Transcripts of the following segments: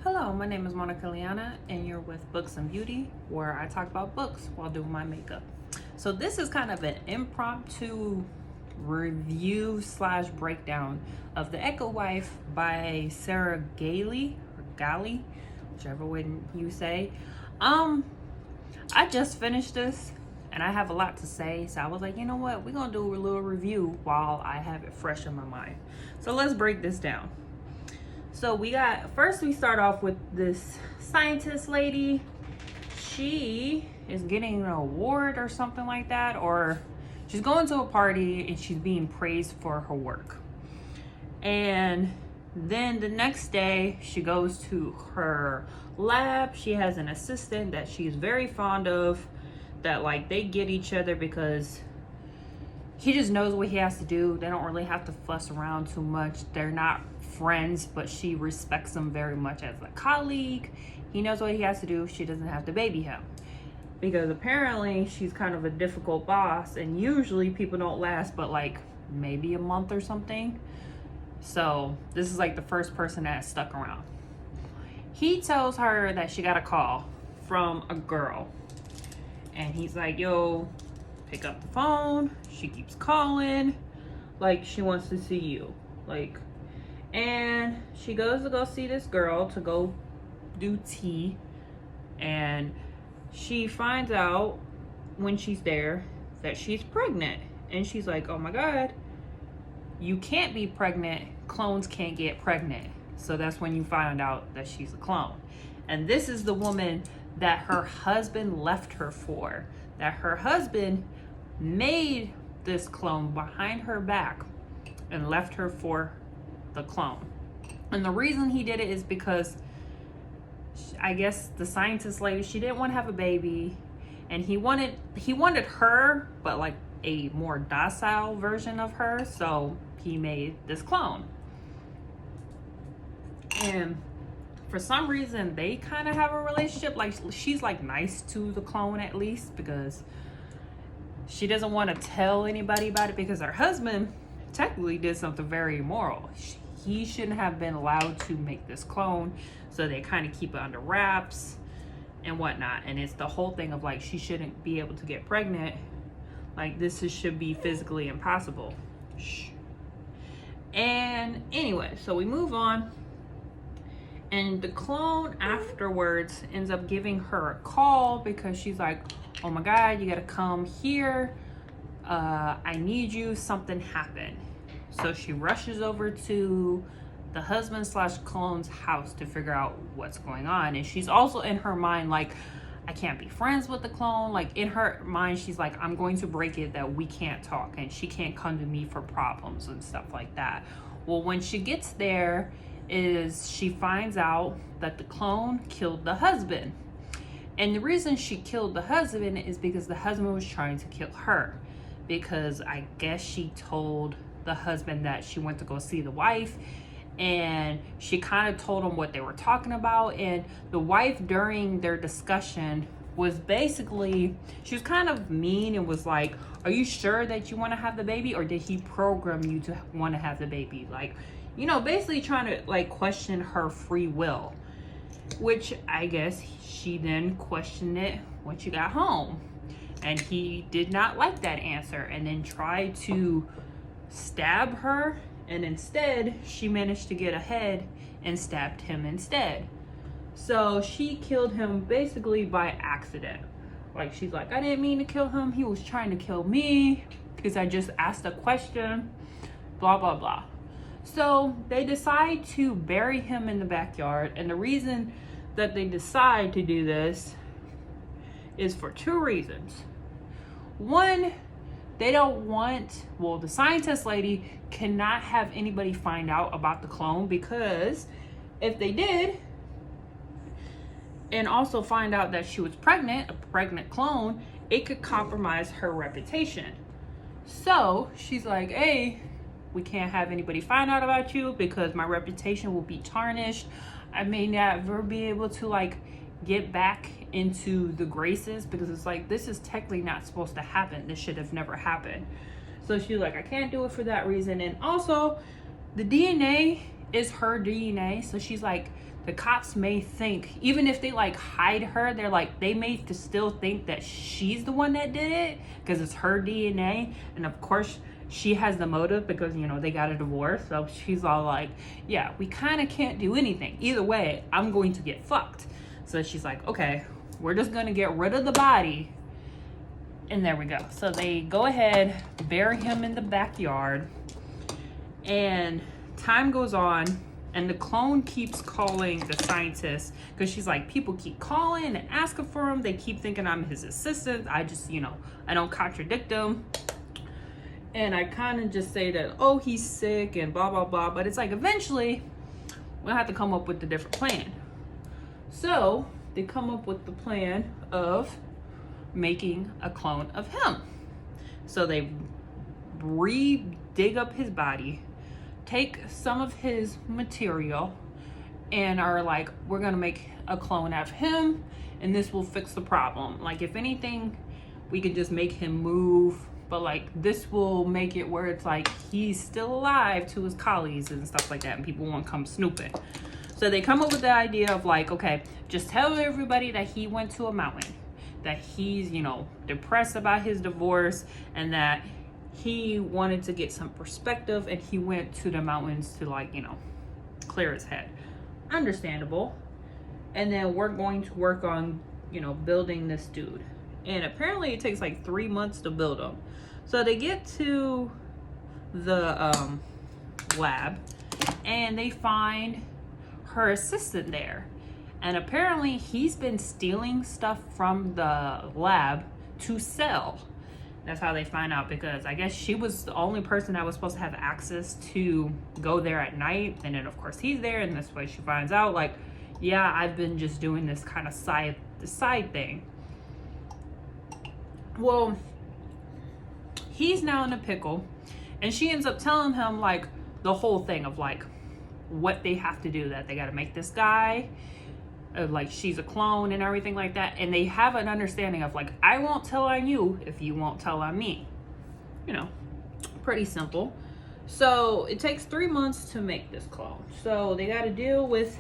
Hello, my name is Monica Liana, and you're with Books and Beauty, where I talk about books while doing my makeup. So this is kind of an impromptu review slash breakdown of The Echo Wife by Sarah Gailey, or Gailey, whichever way you say. I just finished this, and I have a lot to say, so I was like, you know what, we're gonna do a little review while I have it fresh in my mind. So let's break this down. So we start off with this scientist lady. She is getting an award or something like that, or she's going to a party and she's being praised for her work. And then the next day she goes to her lab. She has an assistant that she's very fond of, that like they get each other because he just knows what he has to do. They don't really have to fuss around too much. They're not friends, but she respects him very much as a colleague. He knows what he has to do. She doesn't have to baby him, because apparently she's kind of a difficult boss, and usually people don't last but like maybe a month or something. So this is like the first person that stuck around. He tells her that she got a call from a girl, and he's like, yo, pick up the phone. She keeps calling, like she wants to see you, like. And she goes to go see this girl to go do tea, and she finds out when she's there that she's pregnant. And she's like, oh my god, you can't be pregnant, clones can't get pregnant. So that's when you find out that she's a clone. And this is the woman that her husband left her for, that her husband made this clone behind her back and left her for the clone. And the reason he did it is because I guess the scientist lady, she didn't want to have a baby, and he wanted her, but like a more docile version of her, so he made this clone. And for some reason they kind of have a relationship, like she's like nice to the clone at least, because she doesn't want to tell anybody about it, because her husband technically did something very immoral. He shouldn't have been allowed to make this clone, so they kind of keep it under wraps and whatnot. And it's the whole thing of like, she shouldn't be able to get pregnant. Like should be physically impossible. And anyway, so we move on, and the clone afterwards ends up giving her a call because she's like, oh my god, you gotta come here, I need you, something happened. So she rushes over to the husband slash clone's house to figure out what's going on. And she's also in her mind like, I can't be friends with the clone. Like in her mind, she's like, I'm going to break it that we can't talk, and she can't come to me for problems and stuff like that. Well, when she gets there, she finds out that the clone killed the husband. And the reason she killed the husband is because the husband was trying to kill her, because I guess she told the husband that she went to go see the wife, and she kind of told him what they were talking about. And the wife, during their discussion, was basically, she was kind of mean and was like, are you sure that you want to have the baby, or did he program you to want to have the baby? Like, you know, basically trying to like question her free will, which I guess she then questioned it when she got home, and he did not like that answer, and then tried to stab her, and instead she managed to get ahead and stabbed him instead. So she killed him basically by accident. Like she's like, I didn't mean to kill him, he was trying to kill me because I just asked a question, blah blah blah. So they decide to bury him in the backyard, and the reason that they decide to do this is for two reasons. One, they don't want, well, the scientist lady cannot have anybody find out about the clone, because if they did, and also find out that she was pregnant, a pregnant clone, it could compromise her reputation. So she's like, hey, we can't have anybody find out about you because my reputation will be tarnished. I may never be able to like get back into the graces, because it's like, this is technically not supposed to happen. This should have never happened. So she's like, I can't do it for that reason. And also the DNA is her DNA. So she's like, the cops may think, even if they like hide her, they're like, they may still think that she's the one that did it because it's her DNA. And of course she has the motive because, you know, they got a divorce. So she's all like, yeah, we kind of can't do anything. Either way, I'm going to get fucked. So she's like, okay, we're just going to get rid of the body. And there we go. So they go ahead, bury him in the backyard. And time goes on. And the clone keeps calling the scientist because she's like, people keep calling and asking for him. They keep thinking I'm his assistant. I just, you know, I don't contradict them. And I kind of just say that, oh, he's sick and blah, blah, blah. But it's like, eventually we'll have to come up with a different plan. So they come up with the plan of making a clone of him. So they dig up his body, take some of his material, and are like, we're gonna make a clone of him and this will fix the problem. Like, if anything, we could just make him move, but like this will make it where it's like he's still alive to his colleagues and stuff like that, and people won't come snooping. So they come up with the idea of like, okay, just tell everybody that he went to a mountain, that he's, you know, depressed about his divorce, and that he wanted to get some perspective, and he went to the mountains to, like, you know, clear his head. Understandable. And then we're going to work on, you know, building this dude. And apparently it takes like 3 months to build him. So they get to the lab, and they find her assistant there. And apparently he's been stealing stuff from the lab to sell. That's how they find out, because I guess she was the only person that was supposed to have access to go there at night. And then of course he's there, and this way she finds out, like, yeah, I've been just doing this kind of side thing. Well, he's now in a pickle, and she ends up telling him like the whole thing of like what they have to do, that they got to make this guy, like she's a clone and everything like that. And they have an understanding of like, I won't tell on you if you won't tell on me. You know, pretty simple. So it takes 3 months to make this clone. So they got to deal with,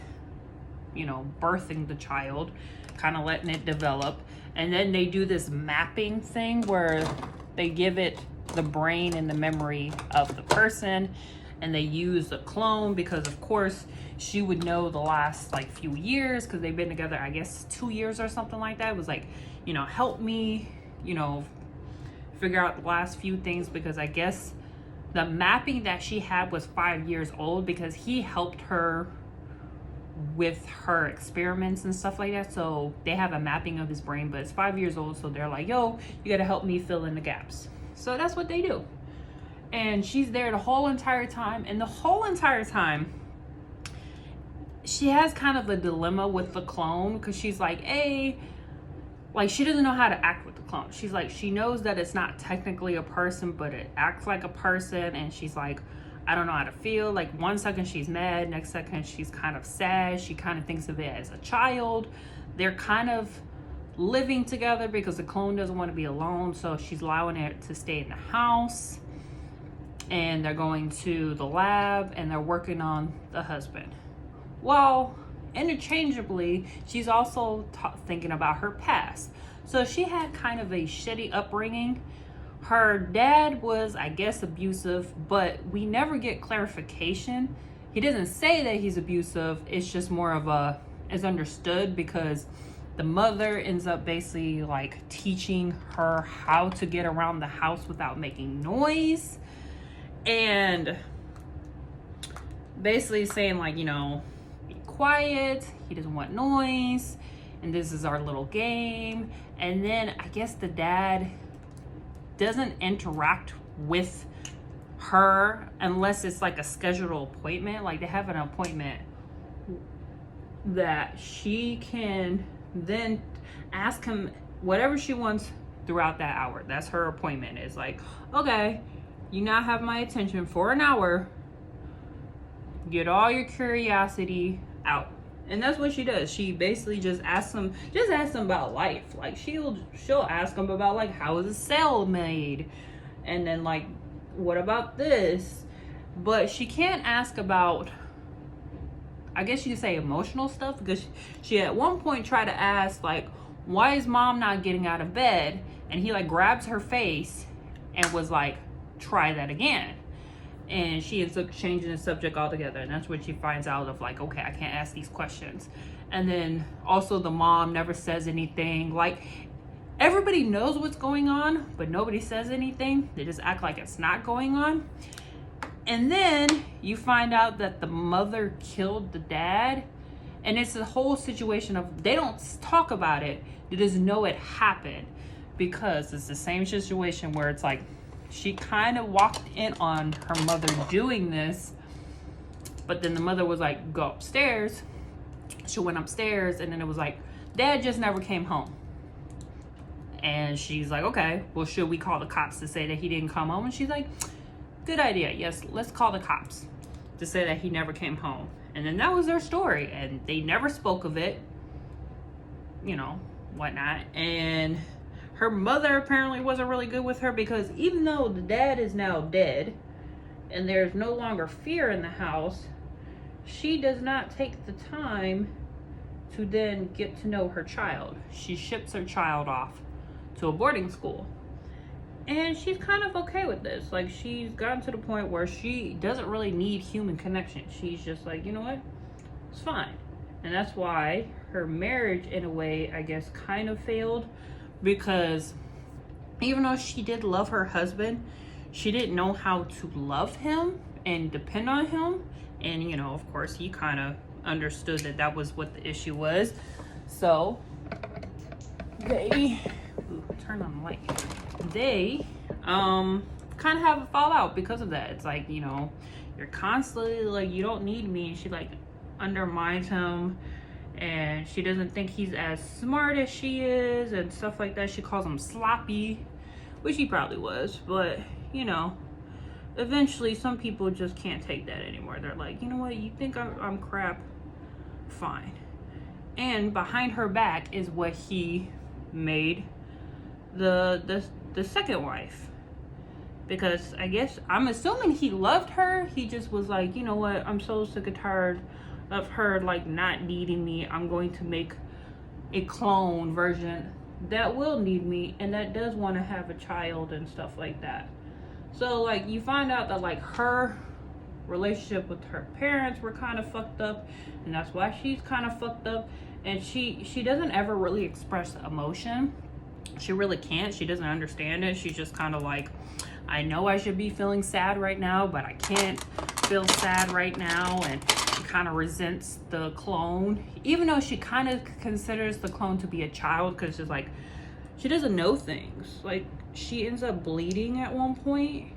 you know, birthing the child, kind of letting it develop. And then they do this mapping thing where they give it the brain and the memory of the person, and they use a clone because of course she would know the last like few years, because they've been together, I guess 2 years or something like that. It was like, you know, help me, you know, figure out the last few things, because I guess the mapping that she had was 5 years old, because he helped her with her experiments and stuff like that. So they have a mapping of his brain, but it's 5 years old. So they're like, yo, you gotta help me fill in the gaps. So that's what they do. And she's there the whole entire time. And the whole entire time, she has kind of a dilemma with the clone, because she's like, hey, like she doesn't know how to act with the clone. She's like, she knows that it's not technically a person, but it acts like a person. And she's like, I don't know how to feel. Like 1 second she's mad, next second she's kind of sad. She kind of thinks of it as a child. They're kind of living together because the clone doesn't want to be alone. So she's allowing it to stay in the house. And they're going to the lab, and they're working on the husband. Well, interchangeably, she's also thinking about her past. So she had kind of a shitty upbringing. Her dad was, I guess, abusive, but we never get clarification. He doesn't say that he's abusive. It's just more of a, it's understood, because the mother ends up basically like teaching her how to get around the house without making noise. And basically saying like, you know, be quiet, he doesn't want noise, and this is our little game. And then I guess the dad doesn't interact with her unless it's like a scheduled appointment. Like they have an appointment that she can then ask him whatever she wants throughout that hour. That's her appointment. It's like, okay, you now have my attention for an hour. Get all your curiosity out. And that's what she does. She basically just asks him about life. Like she'll ask him about like, how is a cell made? And then like, what about this? But she can't ask about I guess you could say emotional stuff, because she at one point tried to ask, like, why is mom not getting out of bed? And he like grabs her face and was like, try that again. And she ends up changing the subject altogether. And that's when she finds out of like, okay, I can't ask these questions. And then also the mom never says anything. Like, everybody knows what's going on, but nobody says anything. They just act like it's not going on. And then you find out that the mother killed the dad. And it's a whole situation of, they don't talk about it. They just know it happened, because it's the same situation where it's like, she kind of walked in on her mother doing this, but then the mother was like, go upstairs. She went upstairs, and then it was like, dad just never came home. And she's like, okay, well, should we call the cops to say that he didn't come home? And she's like, good idea. Yes, let's call the cops to say that he never came home. And then that was their story, and they never spoke of it, you know, whatnot. And her mother apparently wasn't really good with her, because even though the dad is now dead and there's no longer fear in the house, she does not take the time to then get to know her child. She ships her child off to a boarding school. And she's kind of okay with this. Like, she's gotten to the point where she doesn't really need human connection. She's just like, you know what? It's fine. And that's why her marriage, in a way, I guess, kind of failed. Because even though she did love her husband, she didn't know how to love him and depend on him. And, you know, of course, he kind of understood that that was what the issue was. So, turn on the light. They kind of have a fallout because of that. It's like, you know, you're constantly like, you don't need me. And she like undermines him, and she doesn't think he's as smart as she is and stuff like that. She calls him sloppy, which he probably was, but you know, eventually some people just can't take that anymore. They're like, you know what, you think I'm crap? Fine. And behind her back is what he made the second wife, because I guess, I'm assuming he loved her. He just was like, you know what, I'm so sick and tired of her like not needing me. I'm going to make a clone version that will need me and that does want to have a child and stuff like that. So like, you find out that like her relationship with her parents were kind of fucked up, and that's why she's kind of fucked up. And she doesn't ever really express emotion. She really can't. She doesn't understand it. She's just kind of like, I know I should be feeling sad right now, but I can't feel sad right now. And she kind of resents the clone, even though she kind of considers the clone to be a child, because she's like, she doesn't know things. Like, she ends up bleeding at one point,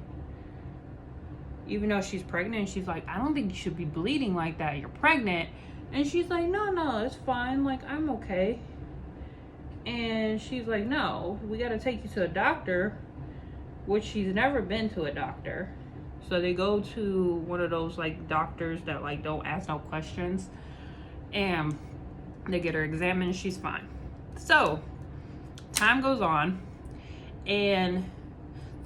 even though she's pregnant. She's like, I don't think you should be bleeding like that. You're pregnant. And she's like, no, it's fine. Like, I'm okay. And she's like, no, we got to take you to a doctor, which she's never been to a doctor. So they go to one of those like doctors that like don't ask no questions, and they get her examined. She's fine. So time goes on, and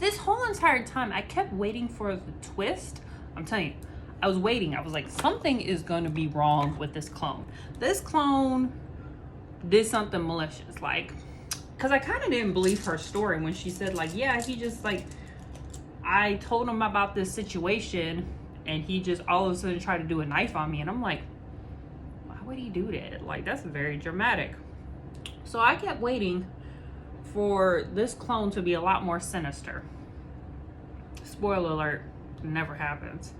this whole entire time I kept waiting for the twist. I'm telling you, I was waiting. I was like, something is going to be wrong with this clone. This clone did something malicious. Like, because I kind of didn't believe her story when she said like, yeah, he just like, I told him about this situation and he just all of a sudden tried to do a knife on me. And I'm like, why would he do that? Like, that's very dramatic. So I kept waiting for this clone to be a lot more sinister. Spoiler alert, never happens.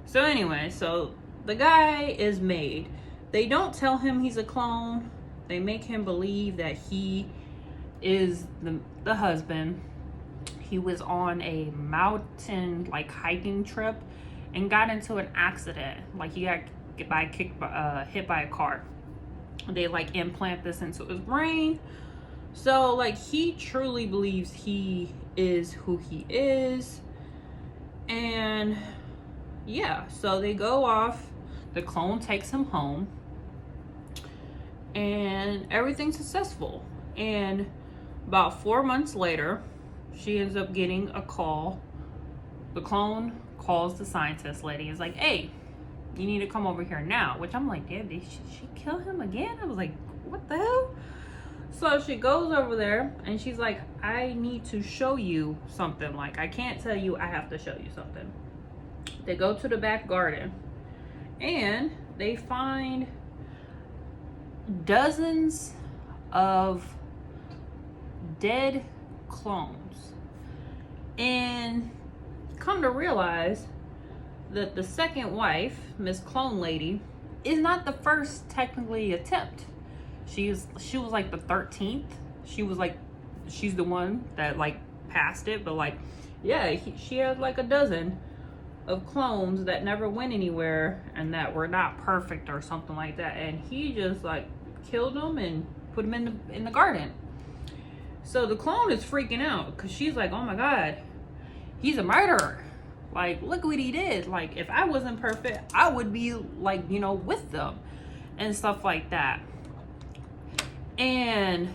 So anyway, so the guy is made. They don't tell him he's a clone. They make him believe that he is the husband. He was on a mountain like hiking trip and got into an accident. Like, he got hit by a car. They like implant this into his brain. So like, he truly believes he is who he is. And yeah, so they go off. The clone takes him home, and everything's successful. And about 4 months later, she ends up getting a call. The clone calls the scientist lady. Is like, hey, you need to come over here now. Which I'm like, damn, did she kill him again? I was like, what the hell? So she goes over there and she's like, I need to show you something. Like, I can't tell you, I have to show you something. They go to the back garden and they find dozens of dead clones. And come to realize that the second wife, Miss Clone Lady, is not the first technically attempt. She was like the 13th. She's the one that like passed it, but like, yeah, she had like a dozen of clones that never went anywhere and that were not perfect or something like that. And he just like killed them and put them in the garden. So the clone is freaking out because she's like, oh my God, he's a murderer. Like, look what he did. Like, if I wasn't perfect, I would be like, you know, with them and stuff like that. And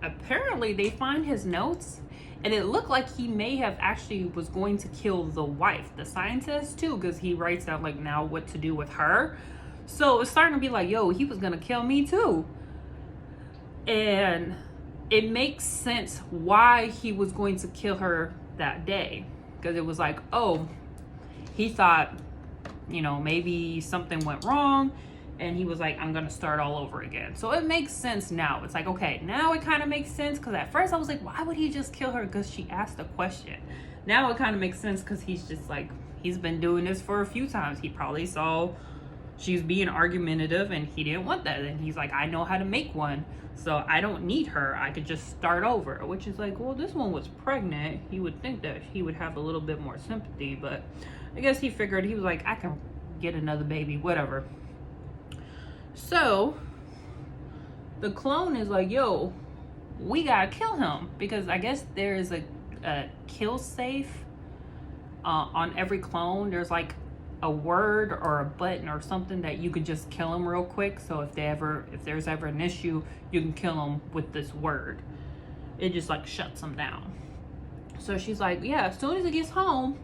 apparently they find his notes and it looked like he may have actually was going to kill the wife, the scientist too, because he writes down like now what to do with her. So it's starting to be like, yo, he was gonna kill me too. And it makes sense why he was going to kill her that day, because it was like, oh, he thought, you know, maybe something went wrong and he was like, I'm gonna start all over again. So it makes sense now. It's like, okay, now it kind of makes sense, because at first I was like, why would he just kill her because she asked a question? Now it kind of makes sense because he's just like, he's been doing this for a few times. He probably saw she was being argumentative and he didn't want that, and he's like, I know how to make one, so I don't need her, I could just start over. Which is like, well, this one was pregnant. You would think that he would have a little bit more sympathy, but I guess he figured, he was like, I can get another baby, whatever. So the clone is like, yo, we gotta kill him, because I guess there is a kill safe on every clone. There's like a word or a button or something that you could just kill them real quick. So if there's ever an issue, you can kill them with this word. It just like shuts them down. So she's like, yeah, as soon as it gets home,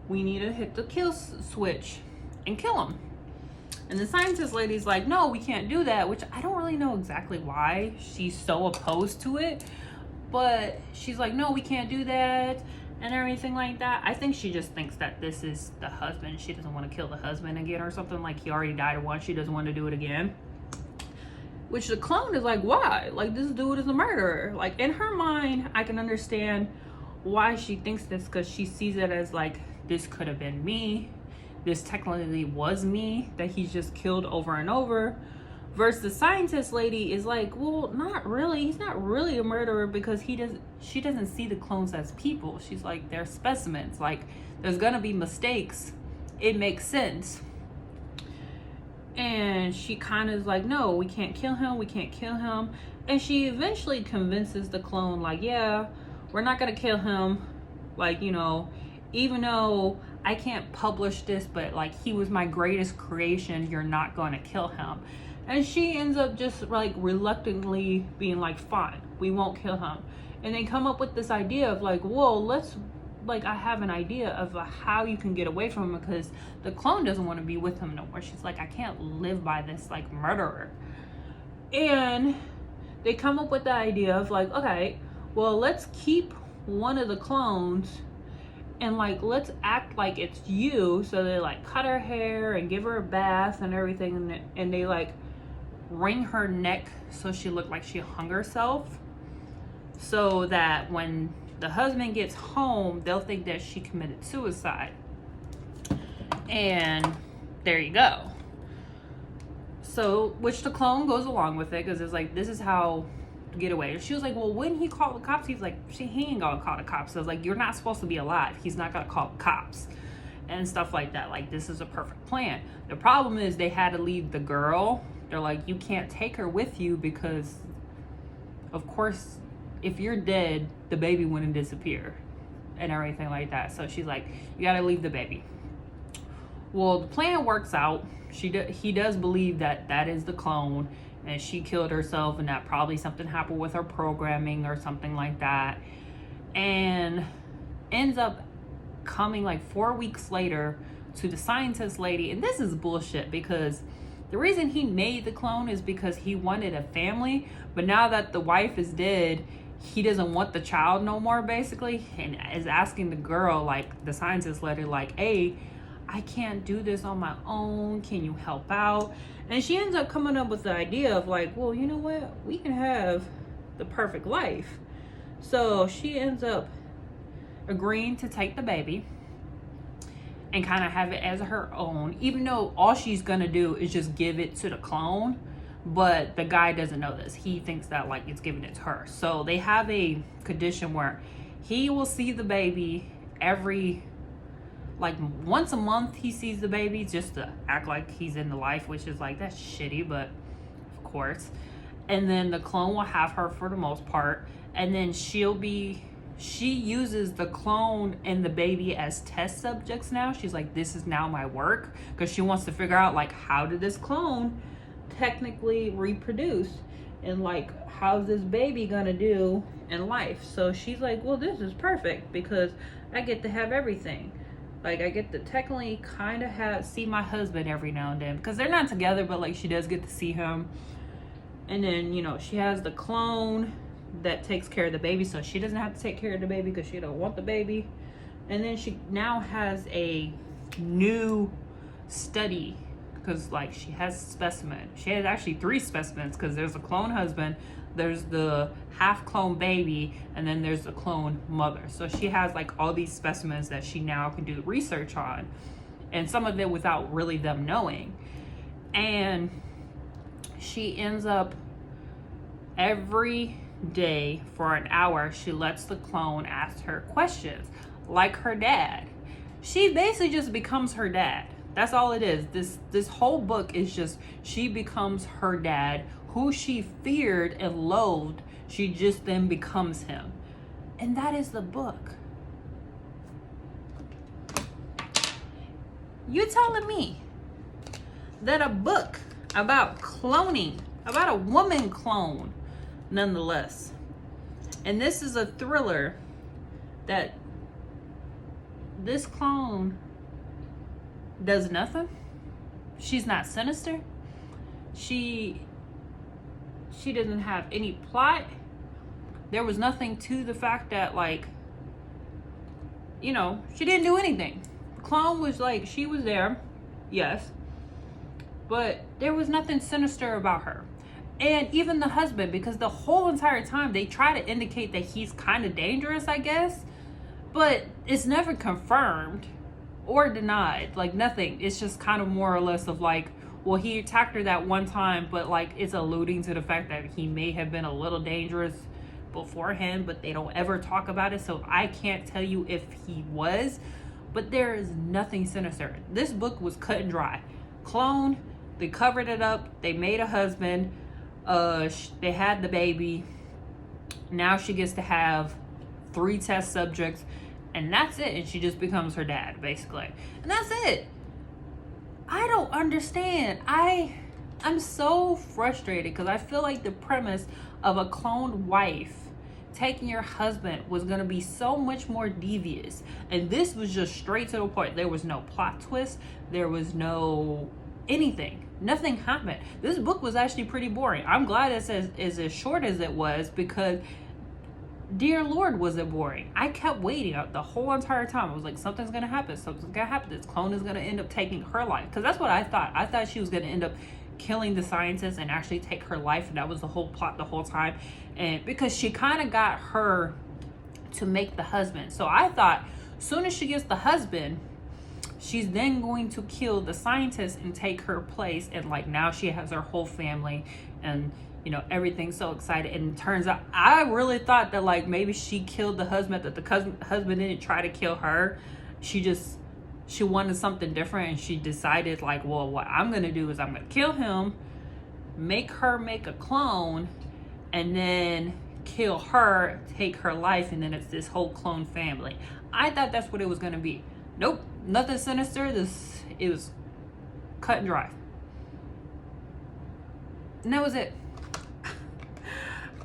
we need to hit the kill switch and kill him. And the scientist lady's like, no, we can't do that, which I don't really know exactly why she's so opposed to it. But she's like, no, we can't do that and everything like that. I think she just thinks that this is the husband. She doesn't want to kill the husband again or something. Like, he already died once. She doesn't want to do it again. Which the clone is like, why? Like, this dude is a murderer. Like, in her mind, I can understand why she thinks this, because she sees it as like, this could have been me. This technically was me that he's just killed over and over. Versus the scientist lady is like, well, not really. He's not really a murderer, because she doesn't see the clones as people. She's like, they're specimens. Like, there's gonna be mistakes. It makes sense. And she kind of is like, no, we can't kill him. We can't kill him. And she eventually convinces the clone, like, yeah, we're not gonna kill him. Like, you know, even though I can't publish this, but like, he was my greatest creation, you're not going to kill him. And she ends up just like reluctantly being like, fine, we won't kill him. And they come up with this idea of like, whoa, let's, like, I have an idea of how you can get away from him, because the clone doesn't want to be with him no more. She's like, I can't live by this like murderer. And they come up with the idea of like, okay, well, let's keep one of the clones and like, let's act like it's you. So they like cut her hair and give her a bath and everything, and they like wring her neck so she looked like she hung herself, so that when the husband gets home, they'll think that she committed suicide. And there you go. So, which the clone goes along with it, because it's like, this is how to get away. She was like, well, when he called the cops, he's like, he ain't gonna call the cops. So I was like, you're not supposed to be alive. He's not gonna call the cops and stuff like that. Like, this is a perfect plan. The problem is they had to leave the girl. They're like, you can't take her with you, because of course, if you're dead, the baby wouldn't disappear and everything like that. So she's like, you gotta leave the baby. Well, the plan works out. He does believe that that is the clone, and she killed herself, and that probably something happened with her programming or something like that. And ends up coming like 4 weeks later to the scientist lady. And this is bullshit, because the reason he made the clone is because he wanted a family. But now that the wife is dead, he doesn't want the child no more, basically, and is asking the girl, like the scientist lady, like, hey, I can't do this on my own, can you help out? And she ends up coming up with the idea of like, well, you know what, we can have the perfect life. So she ends up agreeing to take the baby and kind of have it as her own, even though all she's gonna do is just give it to the clone. But the guy doesn't know this. He thinks that like it's giving it to her. So they have a condition where he will see the baby every, like once a month he sees the baby, just to act like he's in the life, which is like, that's shitty, but of course. And then the clone will have her for the most part. And then she uses the clone and the baby as test subjects now. She's like, this is now my work, because she wants to figure out like, how did this clone technically reproduce, and like, how's this baby gonna do in life? So she's like, well, this is perfect because I get to have everything. Like, I get to technically kind of see my husband every now and then, because they're not together, but like she does get to see him. And then, you know, she has the clone that takes care of the baby, so she doesn't have to take care of the baby because she don't want the baby. And then she now has a new study, because like she has specimen. She has actually 3 specimens, because there's a clone husband, there's the half clone baby, and then there's the clone mother. So she has like all these specimens that she now can do research on, and some of it without really them knowing. And she ends up every day for an hour, she lets the clone ask her questions like her dad. She basically just becomes her dad. That's all it is. This whole book is just, she becomes her dad, who she feared and loathed. She just then becomes him. And that is the book. You telling me that a book about cloning, about a woman clone, nonetheless, and this is a thriller, that this clone does nothing? She's not sinister. She doesn't have any plot. There was nothing to the fact that, like, you know, she didn't do anything. The clone was like, she was there, yes, but there was nothing sinister about her. And even the husband, because the whole entire time they try to indicate that he's kind of dangerous, I guess, but it's never confirmed or denied, like nothing. It's just kind of more or less of like, well, he attacked her that one time, but like it's alluding to the fact that he may have been a little dangerous beforehand, but they don't ever talk about it, so I can't tell you if he was. But there is nothing sinister. This book was cut and dry. Clone, they covered it up, they made a husband, they had the baby, now she gets to have 3 test subjects, and that's it. And she just becomes her dad, basically, and that's it. I don't understand. I'm so frustrated, because I feel like the premise of a cloned wife taking your husband was going to be so much more devious, and this was just straight to the point. There was no plot twist, there was no anything, nothing happened. This book was actually pretty boring. I'm glad it's as short as it was, because dear Lord, was it boring. I kept waiting the whole entire time. I was like, something's gonna happen, this clone is gonna end up taking her life, because that's what I thought she was gonna end up killing the scientist and actually take her life, and that was the whole plot the whole time. And because she kind of got her to make the husband, so I thought as soon as she gets the husband, she's then going to kill the scientist and take her place, and like now she has her whole family, and you know, everything's so excited. And it turns out, I really thought that like maybe she killed the husband, that the husband didn't try to kill her. She wanted something different, and she decided like, well, what I'm gonna do is I'm gonna kill him, make her make a clone, and then kill her, take her life, and then it's this whole clone family. I thought that's what it was gonna be. Nope, nothing sinister. It was cut and dry, and that was it.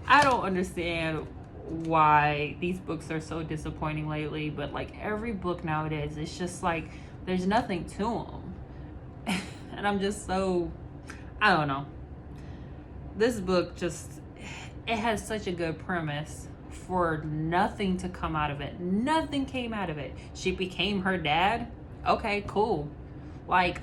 I don't understand why these books are so disappointing lately, but like every book nowadays, it's just like There's nothing to him. And I'm just so, I don't know. This book just, it has such a good premise for nothing to come out of it. Nothing came out of it. She became her dad. Okay, cool. Like,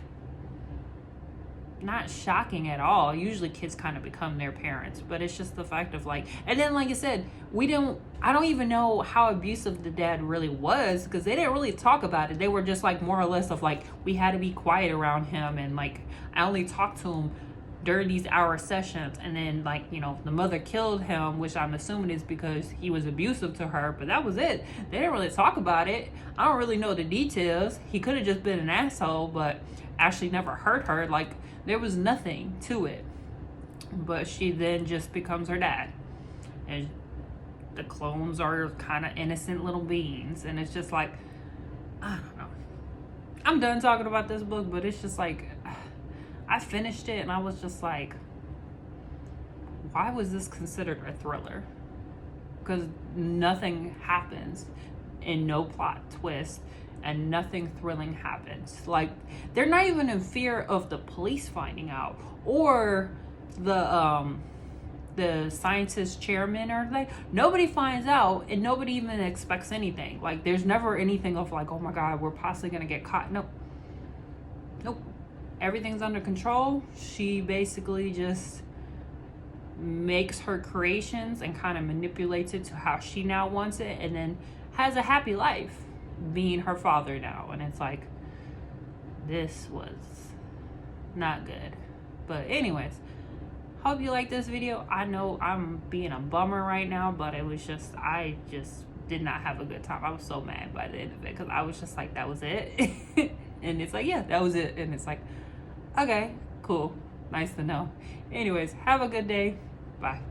not shocking at all. Usually kids kind of become their parents, but it's just the fact of like, and then like I said, I don't even know how abusive the dad really was, because they didn't really talk about it. They were just like more or less of like, we had to be quiet around him, and like I only talked to him during these hour sessions, and then like, you know, the mother killed him, which I'm assuming is because he was abusive to her, but that was it. They didn't really talk about it. I don't really know the details. He could have just been an asshole, but actually never hurt her. Like, there was nothing to it. But she then just becomes her dad, and the clones are kind of innocent little beings, and it's just like, I don't know. I'm done talking about this book, but it's just like, I finished it and I was just like, why was this considered a thriller? Because nothing happens, and no plot twist, and nothing thrilling happens. Like, they're not even in fear of the police finding out, or the scientist chairman, or like, nobody finds out, and nobody even expects anything. Like, there's never anything of like, oh my god, we're possibly gonna get caught. Nope. Everything's under control. She basically just makes her creations and kind of manipulates it to how she now wants it, and then has a happy life being her father now. And it's like, this was not good. But anyways, hope you like this video. I know I'm being a bummer right now, but it was just, I just did not have a good time. I was so mad by the end of it, because I was just like, that was it. And it's like, yeah, that was it. And it's like, okay, cool, nice to know. Anyways, have a good day. Bye.